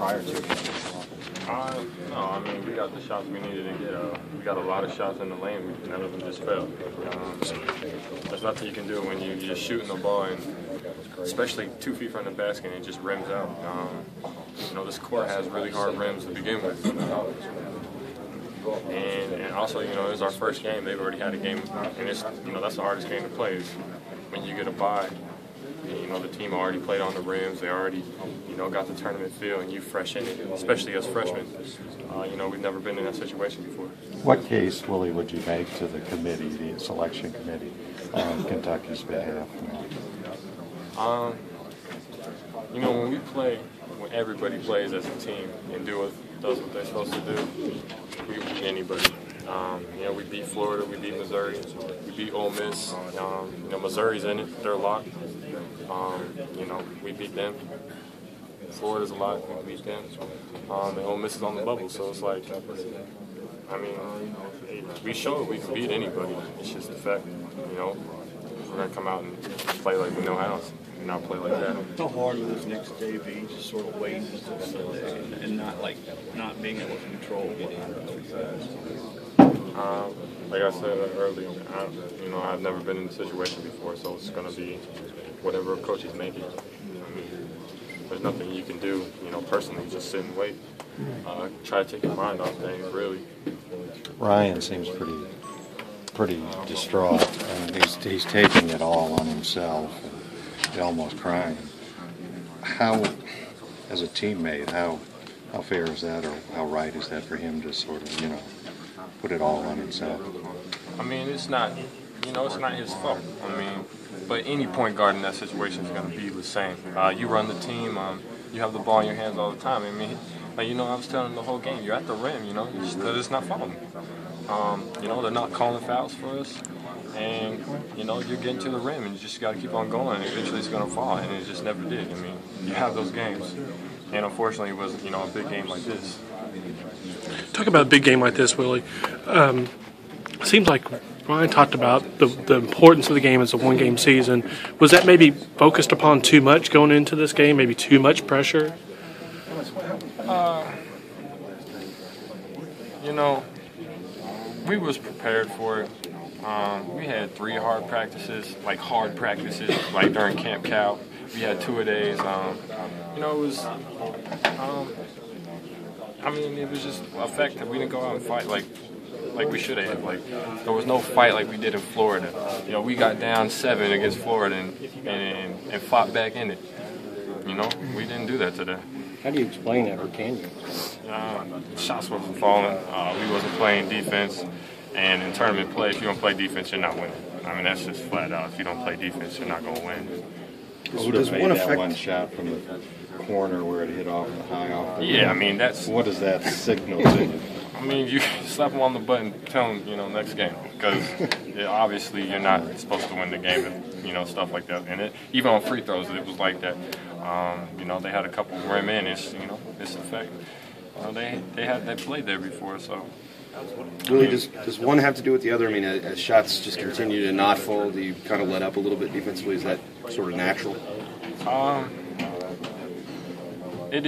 prior to? No, I mean, we got the shots we needed to get. We got a lot of shots in the lane. None of them just fell. There's nothing you can do when you're just shooting the ball, and especially 2 feet from the basket, and it just rims out. You know, this court has really hard rims to begin with. And also, you know, it's our first game. They've already had a game, and it's, you know, that's the hardest game to play is when you get a bye. You know, the team already played on the rims. They already, you know, got the tournament feel, and you fresh in it, especially as freshmen. You know, we've never been in that situation before. What case, Willie, would you make to the committee, the selection committee, on Kentucky's behalf? You know, when we play, when everybody plays as a team and does what they're supposed to do, we can beat anybody. You know, we beat Florida, we beat Missouri, we beat Ole Miss. You know, Missouri's in it; they're locked. You know, we beat them. Florida's a lot, we beat them. And Ole Miss is on the bubble, so it's like, I mean, we showed we can beat anybody. It's just the fact, you know, we're gonna come out and play like we know how. Not play like that. How hard was this next JV, just sort of waiting until Sunday and not being able to control what like I said earlier, you know, I've never been in this situation before, so it's going to be whatever coach is making. I mean, there's nothing you can do, you know, personally, just sit and wait. Try to take your mind off things, really. Ryan seems pretty distraught. I mean, he's taking it all on himself. Almost crying. How, as a teammate, how fair is that, or how right is that for him to sort of, you know, put it all on himself? I mean, it's not, you know, it's not his fault. I mean, but any point guard in that situation is going to be the same. You run the team, you have the ball in your hands all the time. I mean, like, you know, I was telling him the whole game, you're at the rim, you know, they're just not falling. You know, they're not calling fouls for us. And, you know, you're getting to the rim, and you just got to keep on going, and eventually it's going to fall, and it just never did. I mean, you have those games. And unfortunately, it was, you know, a big game like this. Talk about a big game like this, Willie. It seems like Ryan talked about the importance of the game as a one-game season. Was that maybe focused upon too much going into this game, maybe too much pressure? You know, we was prepared for it. We had 3 hard practices, like during Camp Cal. We had 2-a-days. You know, it was, I mean, it was just a fact that we didn't go out and fight like we should have. Like, there was no fight like we did in Florida. You know, we got down 7 against Florida and fought back in it. You know, we didn't do that today. How do you explain that, or can you? Shots wasn't falling. We wasn't playing defense. And in tournament play, if you don't play defense, you're not winning. I mean, that's just flat out. If you don't play defense, you're not going to win. Does one shot from the corner where it hit off the high off the rim? I mean, that's... What does that signal to you? I mean, you slap them on the butt and tell them, you know, next game. Because obviously you're not supposed to win the game and, you know, stuff like that. And even on free throws, it was like that. You know, they had a couple rim in. It's, you know, it's a fact. They played there before, so... Really, does one have to do with the other? I mean, as shots just continue to not fall, do you kind of let up a little bit defensively? Is that sort of natural?